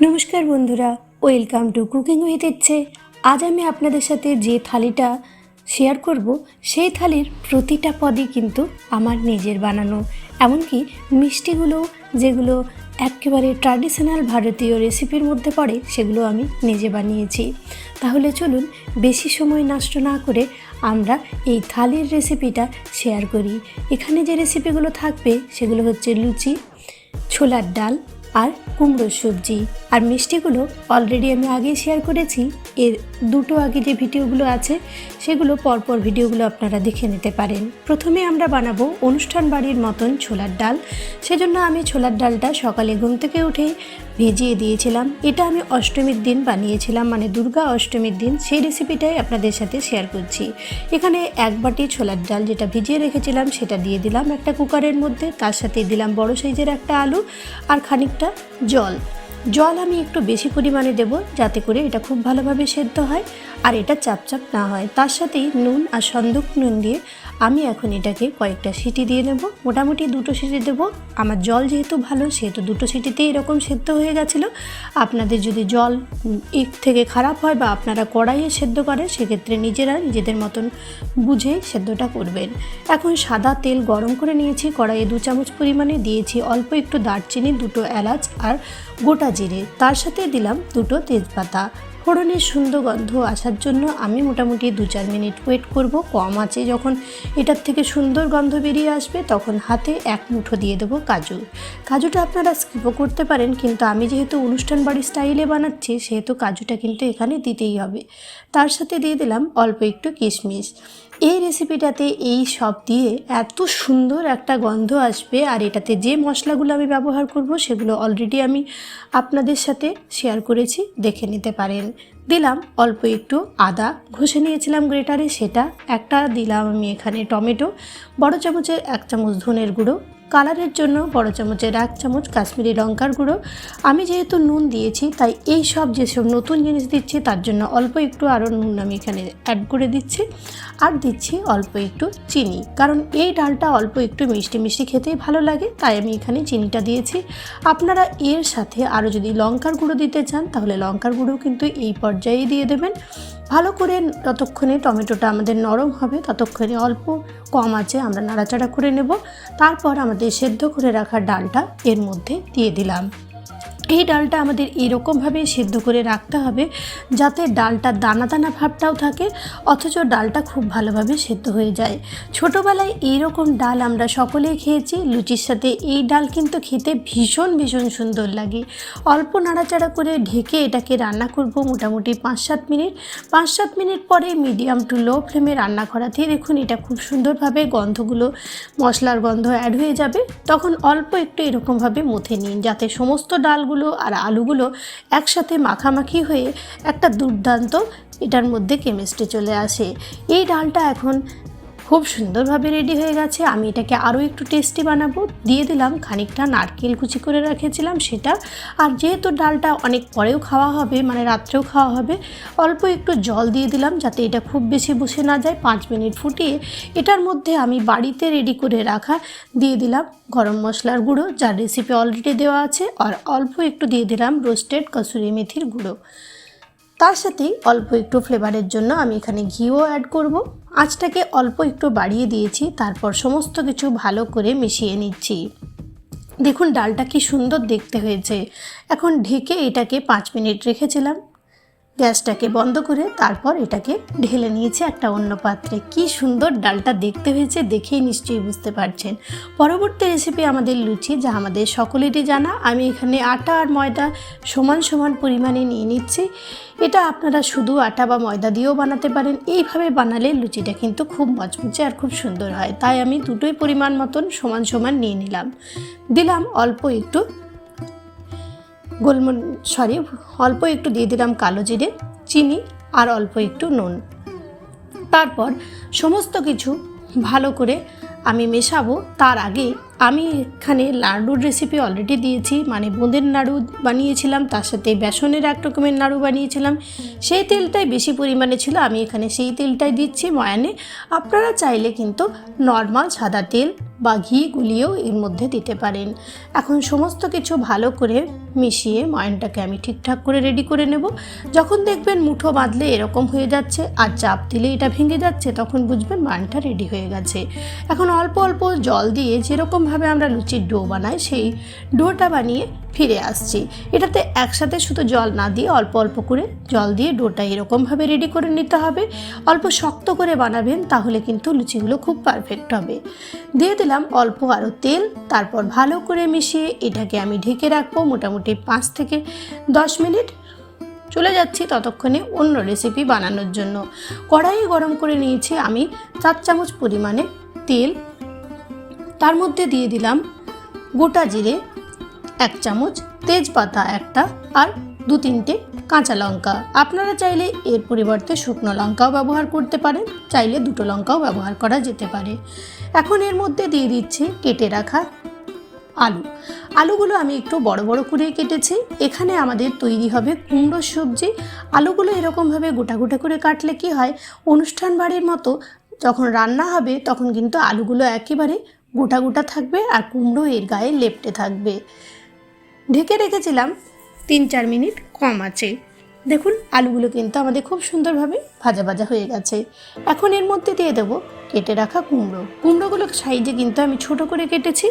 নমস্কার বন্ধুরা, welcome to cooking with ইচ্ছে। আজ আমি আপনাদের সাথে যে থালিটা শেয়ার করব সেই থালির প্রতিটা পদই কিন্তু আমার নিজের বানানো। এমনকি মিষ্টিগুলো যেগুলো একেবারে ট্র্যাডিশনাল ভারতীয় রেসিপির মধ্যে পড়ে সেগুলো আমি নিজে বানিয়েছি। তাহলে চলুন বেশি সময় নষ্ট না করে আমরা এই থালির রেসিপিটা শেয়ার করি। এখানে যে রেসিপিগুলো থাকবে সেগুলো হচ্ছে লুচি, ছোলার ডাল আর কুমড়োর সবজি। আর মিষ্টিগুলো অলরেডি আমি আগেই শেয়ার করেছি। এর দুটো আগে যে ভিডিওগুলো আছে সেগুলো পরপর ভিডিওগুলো আপনারা দেখে নিতে পারেন। প্রথমে আমরা বানাবো অনুষ্ঠান বাড়ির মতন ছোলার ডাল। সেজন্য আমি ছোলার ডালটা সকালে ঘুম থেকে উঠে ভিজিয়ে দিয়েছিলাম। এটা আমি অষ্টমীর দিন বানিয়েছিলাম, মানে দুর্গা অষ্টমীর দিন। সেই রেসিপিটাই আপনাদের সাথে শেয়ার করছি। এখানে এক বাটি ছোলার ডাল যেটা ভিজিয়ে রেখেছিলাম সেটা দিয়ে দিলাম একটা কুকারের মধ্যে। তার সাথে দিলাম বড় সাইজের একটা আলু আর খানিকটা জল আমি একটু বেশি পরিমাণে দেব যাতে করে এটা খুব ভালোভাবে সেদ্ধ হয় আর এটা চাপচাপ না হয়। তার সাথেই নুন আর সন্দুক নুন দিয়ে আমি এখন এটাকে কয়েকটা সিটি দিয়ে নেব। মোটামুটি 2টো সিটি দেব। আমার জল যেহেতু ভালো সেহেতু 2টো সিটিতেই এরকম সেদ্ধ হয়ে গেছিলো। আপনাদের যদি জল এর থেকে খারাপ হয় বা আপনারা কড়াইয়ে সেদ্ধ করেন সেক্ষেত্রে নিজেদের মতন বুঝে সেদ্ধটা করবেন। এখন সাদা তেল গরম করে নিয়েছি, কড়াইয়ে 2 চামচ পরিমাণে দিয়েছি অল্প একটু দারচিনি, 2টো এলাচ আর গোটা জিরে। তার সাথে দিলাম 2টো তেজপাতা। ফোড়নের সুন্দর গন্ধ আসার জন্য আমি মোটামুটি 2-4 মিনিট ওয়েট করব। কম আছে যখন এটার থেকে সুন্দর গন্ধ বেরিয়ে আসবে তখন হাতে 1 মুঠো দিয়ে দেবো কাজুটা আপনারা স্কিপও করতে পারেন, কিন্তু আমি যেহেতু অনুষ্ঠান বাড়ির স্টাইলে বানাচ্ছি সেহেতু কাজুটা কিন্তু এখানে দিতেই হবে। তার সাথে দিয়ে দিলাম অল্প একটু কিশমিশ। এই রেসিপিটাতে এই সব দিয়ে এত সুন্দর একটা গন্ধ আসবে। আর এটাতে যে মশলাগুলো আমি ব্যবহার করব সেগুলো অলরেডি আমি আপনাদের সাথে শেয়ার করেছি, দেখে নিতে পারেন। দিলাম অল্প একটু আদা ঘষে নিয়েছিলাম গ্রেটারে, সেটা একটা দিলাম আমি এখানে টমেটো, বড় চামচের 1 চামচ ধনের গুঁড়ো, কালারের জন্য বড় চামচের 1 চামচ কাশ্মীরি লঙ্কার গুঁড়ো। আমি যেহেতু নুন দিয়েছি তাই এই সব যেসব নতুন জিনিস দিচ্ছি তার জন্য অল্প একটু আরও নুন আমি এখানে অ্যাড করে দিচ্ছি। আর দিচ্ছি অল্প একটু চিনি, কারণ এই ডালটা অল্প একটু মিষ্টি মিষ্টি খেতেই ভালো লাগে, তাই আমি এখানে চিনিটা দিয়েছি। আপনারা এর সাথে আরও যদি লঙ্কার গুঁড়ো দিতে চান তাহলে লঙ্কার গুঁড়ো কিন্তু এই পর্যায়েই দিয়ে দেবেন। ভালো করে ততক্ষণে টমেটোটা আমাদের নরম হবে ততক্ষণে অল্প কম আছে আমরা নাড়াচাড়া করে নেব। তারপর আমাদের সেদ্ধ করে রাখা ডালটা এর মধ্যে দিয়ে দিলাম। এই ডালটা আমাদের এরকমভাবে সেদ্ধ করে রাখতে হবে যাতে ডালটা দানা দানা ভাবটাও থাকে অথচ ডালটা খুব ভালোভাবে সেদ্ধ হয়ে যায়। ছোটোবেলায় এইরকম ডাল আমরা সকলেই খেয়েছি। লুচির সাথে এই ডাল কিন্তু খেতে ভীষণ সুন্দর লাগে। অল্প নাড়াচাড়া করে ঢেকে এটাকে রান্না করব মোটামুটি 5-7 মিনিট। 5-7 মিনিট পরে মিডিয়াম টু লো ফ্লেমে রান্না করাতেই দেখুন এটা খুব সুন্দরভাবে গন্ধগুলো, মশলার গন্ধ অ্যাড হয়ে যাবে। তখন অল্প একটু এরকমভাবে মথে নিন যাতে সমস্ত ডালগুলো আর আলুগুলো একসাথে মাখামাখি হয়ে একটা দুর্দান্ত এটার মধ্যে কেমিস্ট্রি চলে আসে। এই ডালটা এখন খুব সুন্দরভাবে রেডি হয়ে গেছে। আমি এটাকে আরও একটু টেস্টি বানাবো। দিয়ে দিলাম খানিকটা নারকেল কুচি করে রেখেছিলাম সেটা। আর যেহেতু ডালটা অনেক পরেও খাওয়া হবে, মানে রাত্রেও খাওয়া হবে, অল্প একটু জল দিয়ে দিলাম যাতে এটা খুব বেশি বসে না যায়। 5 মিনিট ফুটিয়ে এটার মধ্যে আমি বাড়িতে রেডি করে রাখা দিয়ে দিলাম গরম মশলার গুঁড়ো, যার রেসিপি অলরেডি দেওয়া আছে, আর অল্প একটু দিয়ে দিলাম রোস্টেড কসুরি মেথির গুঁড়ো। তার সাথেই অল্প একটু ফ্লেভারের জন্য আমি এখানে ঘিও অ্যাড করব। আঁচটাকে অল্প একটু বাড়িয়ে দিয়েছি। তারপর সমস্ত কিছু ভালো করে মিশিয়ে নিচ্ছি। দেখুন ডালটা কি সুন্দর দেখতে হয়েছে। এখন ঢেকে এটাকে 5 মিনিট রেখেছিলাম। গ্যাসটাকে বন্ধ করে তারপর এটাকে ঢেলে নিয়েছি একটা অন্য পাত্রে। কি সুন্দর ডালটা দেখতে হয়েছে দেখেই নিশ্চয়ই বুঝতে পারছেন। পরবর্তী রেসিপি আমাদের লুচি, যা আমাদের সকলেরই জানা। আমি এখানে আটা আর ময়দা সমান পরিমাণে নিয়ে নিচ্ছি। এটা আপনারা শুধু আটা বা ময়দা দিয়েও বানাতে পারেন। এইভাবে বানালে লুচিটা কিন্তু খুব মচমচে আর খুব সুন্দর হয়, তাই আমি দুটোই পরিমাণ মতন সমান নিয়ে নিলাম। দিলাম অল্প একটু অল্প একটু দিয়ে দিলাম কালো জিরে, চিনি আর অল্প একটু নুন। তারপর সমস্ত কিছু ভালো করে আমি মেশাবো। তার আগে আমি এখানে লাড়ুর রেসিপি অলরেডি দিয়েছি, মানে বোঁদের নাড়ু বানিয়েছিলাম, তার সাথে বেসনের এক রকমের নাড়ু বানিয়েছিলাম। সেই তেলটাই বেশি পরিমাণে ছিল, আমি এখানে সেই তেলটাই দিচ্ছি ময়ানে। আপনারা চাইলে কিন্তু নর্মাল সাদা তেল বা ঘি গুলিয়েও এর মধ্যে দিতে পারেন। এখন সমস্ত কিছু ভালো করে মিশিয়ে ময়ানটাকে আমি ঠিকঠাক করে রেডি করে নেব। যখন দেখবেন মুঠো বাঁধলে এরকম হয়ে যাচ্ছে আর চাপ দিলে এটা ভেঙে যাচ্ছে, তখন বুঝবেন ময়ানটা রেডি হয়ে গেছে। এখন অল্প অল্প জল দিয়ে যেরকমভাবে আমরা লুচির ডো বানাই সেই ডোটা বানিয়ে ফিরে আসছি। এটাতে একসাথে শুধু জল না দিয়ে অল্প অল্প করে জল দিয়ে ডোটা এরকমভাবে রেডি করে নিতে হবে। অল্প শক্ত করে বানাবেন, তাহলে কিন্তু লুচিগুলো খুব পারফেক্ট হবে। দিয়ে দিলাম অল্প আরও তেল, তারপর ভালো করে মিশিয়ে এটাকে আমি ঢেকে রাখবো মোটামুটি 5 থেকে 10 মিনিট। চলে যাচ্ছি ততক্ষণে অন্য রেসিপি বানানোর জন্য। কড়াই গরম করে নিয়েছি আমি 4 চামচ পরিমাণে তেল, তার মধ্যে দিয়ে দিলাম গোটা জিরে 1 চামচ, তেজপাতা একটা, আর 2-3টে কাঁচা লঙ্কা। আপনারা চাইলে এর পরিবর্তে শুকনো লঙ্কাও ব্যবহার করতে পারেন, চাইলে 2টো লঙ্কাও ব্যবহার করা যেতে পারে। এখন এর মধ্যে দিয়ে দিচ্ছি কেটে রাখা আলুগুলো আমি একটু বড় বড় করে কেটেছি। এখানে আমাদের তৈরি হবে কুমড়োর সবজি। আলুগুলো এরকমভাবে গোটা গোটা করে কাটলে কি হয়, অনুষ্ঠান বাড়ির মতো যখন রান্না হবে তখন কিন্তু আলুগুলো একেবারে গোটা গোটা থাকবে আর কুমড়ো এর গায়ে লেপ্টে থাকবে। ঢেকে রেখেছিলাম 3-4 মিনিট কম আঁচে। দেখুন আলুগুলো কিন্তু আমাদের খুব সুন্দরভাবে ভাজা ভাজা হয়ে গেছে। এখন এর মধ্যে দিয়ে দেবো কেটে রাখা কুমড়োগুলো সাইজে কিন্তু আমি ছোট করে কেটেছি,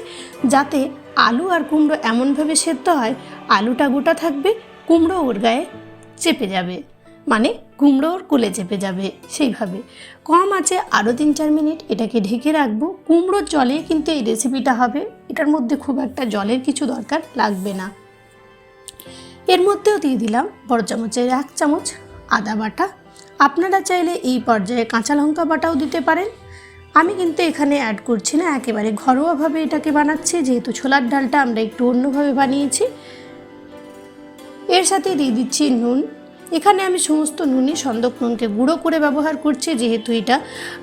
যাতে আলু আর কুমড়ো এমনভাবে সেদ্ধ হয় আলুটা গোটা থাকবে, কুমড়ো ওর গায়ে চেপে যাবে, মানে কুমড়ো ওর কোলে চেপে যাবে। সেইভাবে কম আছে আরও 3-4 মিনিট এটাকে ঢেকে রাখবো। কুমড়োর জলে কিন্তু এই রেসিপিটা হবে, এটার মধ্যে খুব একটা জলের কিছু দরকার লাগবে না। এর মধ্যেও দিয়ে দিলাম বড় চামচের 1 চামচ আদা বাটা। আপনারা চাইলে এই পর্যায়ে কাঁচা লঙ্কা বাটাও দিতে পারেন, আমি কিন্তু এখানে অ্যাড করছি না, একেবারে ঘরোয়াভাবে এটাকে বানাচ্ছি, যেহেতু ছোলার ডালটা আমরা একটু অন্যভাবে বানিয়েছি। এর সাথে দিয়ে দিচ্ছি নুন। এখানে আমি সমস্ত নুনই সন্দক নুনকে গুঁড়ো করে ব্যবহার করছি, যেহেতু এটা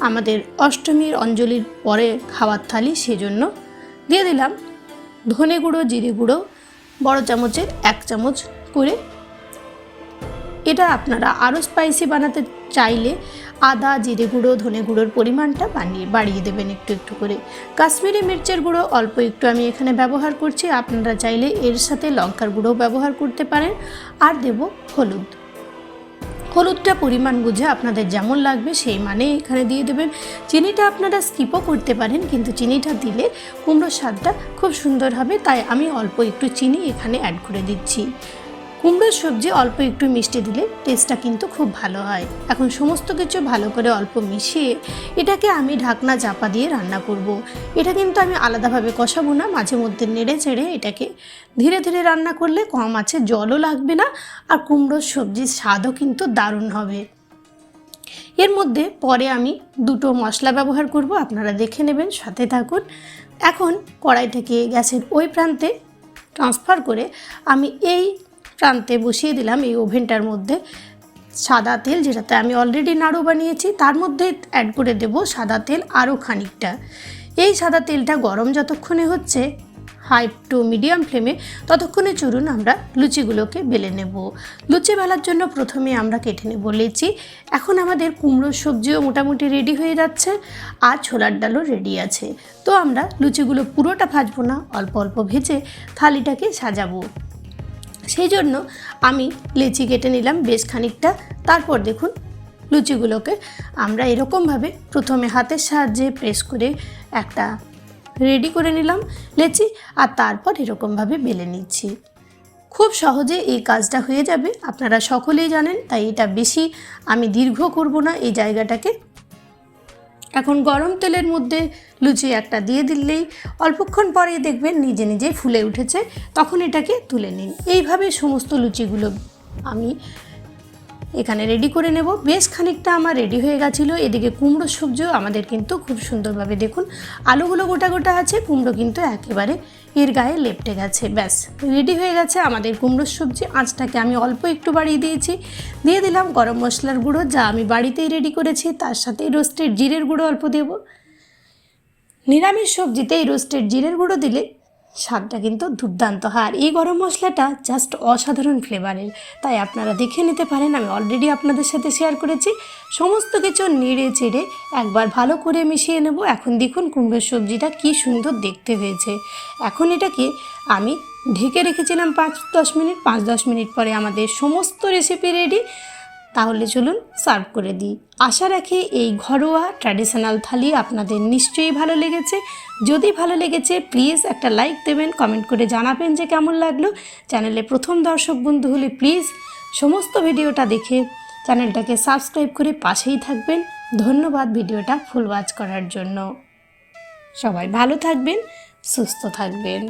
আমাদের অষ্টমীর অঞ্জলির পরে খাওয়ার থালি, সেজন্য। দিয়ে দিলাম ধনে গুঁড়ো, জিরে গুঁড়ো বড় চামচের 1 চামচ করে। এটা আপনারা আরও স্পাইসি বানাতে চাইলে আদা, জিরে গুঁড়ো, ধনে গুঁড়োর পরিমাণটা বাড়িয়ে দেবেন একটু একটু করে। কাশ্মীরি মির্চের গুঁড়ো অল্প একটু আমি এখানে ব্যবহার করছি, আপনারা চাইলে এর সাথে লঙ্কার গুঁড়ো ব্যবহার করতে পারেন। আর দেব হলুদটা পরিমাণ বুঝে আপনাদের যেমন লাগবে সেই মানে এখানে দিয়ে দেবেন। চিনিটা আপনারা স্কিপও করতে পারেন, কিন্তু চিনিটা দিলে কুমড়োর স্বাদটা খুব সুন্দর হবে, তাই আমি অল্প একটু চিনি এখানে অ্যাড করে দিচ্ছি। কুমড়োর সবজি অল্প একটু মিষ্টি দিলে টেস্টটা কিন্তু খুব ভালো হয়। এখন সমস্ত কিছু ভালো করে অল্প মিশিয়ে এটাকে আমি ঢাকনা চাপা দিয়ে রান্না করব। এটা কিন্তু আমি আলাদাভাবে কষাবো না, মাঝে মধ্যে নেড়ে চেড়ে এটাকে ধীরে ধীরে রান্না করলে কম আছে জলও লাগবে না, আর কুমড়োর সবজির স্বাদও কিন্তু দারুণ হবে। এর মধ্যে পরে আমি 2টো মশলা ব্যবহার করব, আপনারা দেখে নেবেন, সাথে থাকুন। এখন কড়াই থেকে গ্যাসের ওই প্রান্তে ট্রান্সফার করে আমি এই প্রান্তে বসিয়ে দিলাম এই ওভেনটার মধ্যে সাদা তেল, যেটাতে আমি অলরেডি নাড়ু বানিয়েছি। তার মধ্যে অ্যাড করে দেব সাদা তেল আরও খানিকটা। এই সাদা তেলটা গরম যতক্ষণে হচ্ছে হাই টু মিডিয়াম ফ্লেমে, ততক্ষণে চলুন আমরা লুচিগুলোকে বেলে নেব। লুচি বেলার জন্য প্রথমে আমরা কেটে নেব লেচি। এখন আমাদের কুমড়োর সবজিও মোটামুটি রেডি হয়ে যাচ্ছে, আর ছোলার ডালও রেডি আছে। তো আমরা লুচিগুলো পুরোটা ভাজবো না, অল্প অল্প ভেজে থালিটাকে সাজাবো। সেই জন্য আমি লেচি কেটে নিলাম বেশ খানিকটা। তারপর দেখুন লুচিগুলোকে আমরা এরকমভাবে প্রথমে হাতের সাহায্যে প্রেস করে একটা রেডি করে নিলাম লেচি, আর তারপর এরকমভাবে বেলে নিচ্ছি। খুব সহজে এই কাজটা হয়ে যাবে, আপনারা সকলেই জানেন, তাই এটা বেশি আমি দীর্ঘ করব না এই জায়গাটাকে। এখন গরম তেলের মধ্যে লুচি একটা দিয়ে দিলেই অল্পক্ষণ পরে দেখবেন নিজে নিজেই ফুলে উঠেছে, তখন এটাকে তুলে নিন। এইভাবে সমস্ত লুচিগুলো আমি এখানে রেডি করে নেব। বেশ খানিকটা আমার রেডি হয়ে গেছিলো। এদিকে কুমড়োর সবজিও আমাদের কিন্তু খুব সুন্দরভাবে দেখুন আলুগুলো গোটা গোটা আছে, কুমড়ো কিন্তু একেবারে এর গায়ে লেপ্টে গেছে। ব্যাস রেডি হয়ে গেছে আমাদের কুমড়োর সবজি। আঁচটাকে আমি অল্প একটু বাড়িয়ে দিয়েছি, দিয়ে দিলাম গরম মশলার গুঁড়ো যা আমি বাড়িতেই রেডি করেছি, তার সাথে রোস্টেড জিরের গুঁড়ো অল্প দেব, নিরামিষ সবজিতে এই রোস্টেড জিরের গুঁড়ো দিলে স্বাদটা কিন্তু দুর্দান্ত হয়। আর এই গরম মশলাটা জাস্ট অসাধারণ ফ্লেভারের, তাই আপনারা দেখে নিতে পারেন। আমি অলরেডি আপনাদের সাথে শেয়ার করেছি। সমস্ত কিছু নেড়ে চেড়ে একবার ভালো করে মিশিয়ে নেব। এখন দেখুন কুমড়োর সবজিটা কি সুন্দর দেখতে হয়েছে। এখন এটাকে আমি ঢেকে রেখেছিলাম 5-10 মিনিট। 5-10 মিনিট পরে আমাদের সমস্ত রেসিপি রেডি। তাহলে চলুন সার্ভ করে দিই। আশা রাখি এই ঘরোয়া ট্র্যাডিশনাল থালি আপনাদের নিশ্চয়ই ভালো লেগেছে। যদি ভালো লেগেছে প্লিজ একটা লাইক দেবেন, কমেন্ট করে জানাবেন যে কেমন লাগলো। চ্যানেলে প্রথম দর্শক বন্ধু হলে প্লিজ সমস্ত ভিডিওটা দেখে চ্যানেলটাকে সাবস্ক্রাইব করে পাশেই থাকবেন। ধন্যবাদ ভিডিওটা ফুল ওয়াচ করার জন্য। সবাই ভালো থাকবেন, সুস্থ থাকবেন।